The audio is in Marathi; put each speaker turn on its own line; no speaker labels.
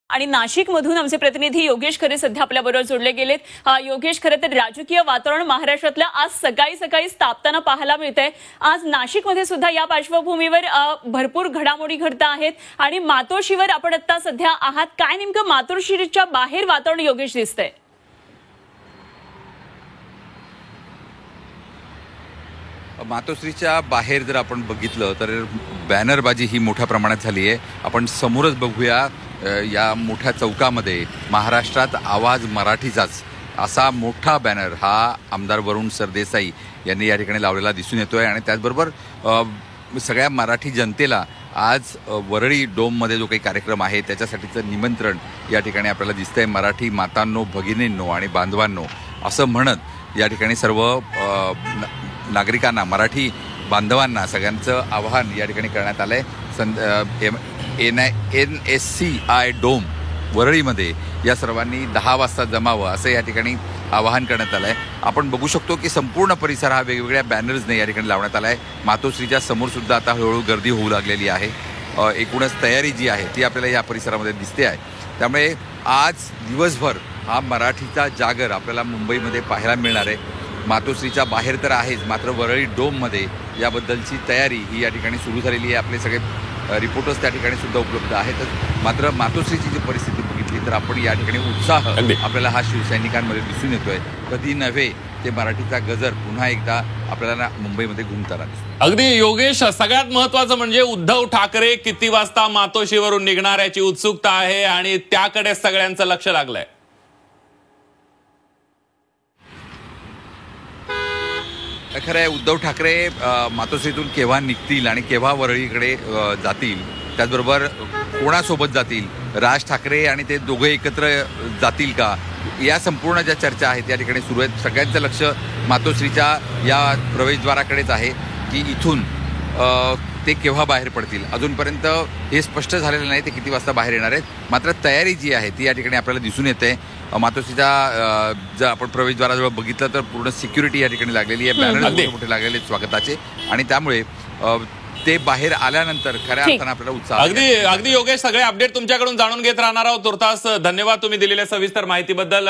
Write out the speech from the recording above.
आणि नाशिकमधून आमचे प्रतिनिधी योगेश खरे सध्या आपल्याबरोबर जोडले गेलेत। योगेश, खरे तर राजकीय वातावरण महाराष्ट्रातल्या आज सकाळी तापताना पाहायला मिळतंय। आज नाशिकमध्ये सुद्धा या पार्श्वभूमीवर भरपूर घडामोडी घडत आहेत आणि मातोश्रीवर आपण आता सध्या आहात। काय नेमकं मातोश्रीच्या बाहेर वातावरण योगेश दिसतंय?
मातोश्रीच्या बाहेर जर आपण बघितलं तर बॅनरबाजी ही मोठ्या प्रमाणात झाली आहे। आपण समोरच बघूया, या मोठ्या चौकामध्ये महाराष्ट्रात आवाज मराठीचाच असा मोठा बॅनर हा आमदार वरुण सरदेसाई यांनी या ठिकाणी लावलेला दिसून येतोय। आणि त्याचबरोबर सगळ्या मराठी जनतेला आज वरळी डोममध्ये जो काही कार्यक्रम आहे त्याच्यासाठीचं निमंत्रण या ठिकाणी आपल्याला दिसतंय। मराठी मातांनो, भगिनींनो आणि बांधवांनो असं म्हणत या ठिकाणी सर्व नागरिकांना, मराठी बांधवांना सगळ्यांचं आवाहन या ठिकाणी करण्यात आलंय। NSCI डोम वरळीमध्ये या सर्वांनी 10 वाजता जमावं असं या ठिकाणी आवाहन करण्यात आलंय। आपण बघू शकतो की संपूर्ण परिसर हा वेगवेगळ्या बॅनर्सने या ठिकाणी लावण्यात आलाय। मातोश्रीच्या समोर सुद्धा आता हळूहळू गर्दी होऊ लागलेली आहे। एकूणच तयारी जी आहे ती आपल्याला या परिसरामध्ये दिसते आहे। त्यामुळे आज दिवसभर हा मराठीचा जागर आपल्याला मुंबईमध्ये पाहायला मिळणार आहे। मातोश्रीच्या बाहेर तर आहेच, मात्र वरळी डोममध्ये याबद्दलची तयारी ही या ठिकाणी सुरू झालेली आहे। आपले सगळे रिपोर्टर्स त्या ठिकाणी सुद्धा उपलब्ध आहेत। मात्र मातोश्रीची जी परिस्थिती बघितली तर आपण या ठिकाणी उत्साह आपल्याला हा शिवसैनिकांमध्ये दिसून येतोय। कधी नव्हे ते मराठीचा गजर पुन्हा एकदा आपल्याला मुंबईमध्ये घुमताना दिसतो।
अगदी योगेश, सगळ्यात महत्त्वाचं म्हणजे उद्धव ठाकरे किती वाजता मातोश्रीवरून निघणार याची उत्सुकता आहे आणि त्याकडे सगळ्यांचं लक्ष लागलंय।
खरं आहे, उद्धव ठाकरे मातोश्रीतून केव्हा निघतील आणि केव्हा वरळीकडे जातील, त्याचबरोबर कोणासोबत जातील, राज ठाकरे आणि ते दोघे एकत्र जातील का, या संपूर्ण ज्या चर्चा आहेत या ठिकाणी सुरू आहेत। सगळ्यांचं लक्ष मातोश्रीच्या या प्रवेशद्वाराकडेच आहे की इथून ते केव्हा बाहेर पडतील। अजूनपर्यंत हे स्पष्ट झालेलं नाही ते किती वाजता बाहेर येणार आहेत। मात्र तयारी जी आहे ती या ठिकाणी आपल्याला दिसून येते। मातोश्रीच्या जर आपण प्रवेशद्वाराजवळ बघितलं तर पूर्ण सिक्युरिटी या ठिकाणी लागलेली आहे, बॅनर मोठे लागलेले स्वागताचे, आणि त्यामुळे ते बाहेर आल्यानंतर खऱ्या अर्थानं आपल्याला उत्साह।
अगदी योगेश, सगळे अपडेट तुमच्याकडून जाणून घेत राहणार आहोत तुर्तास। धन्यवाद तुम्ही दिलेल्या सविस्तर माहितीबद्दल।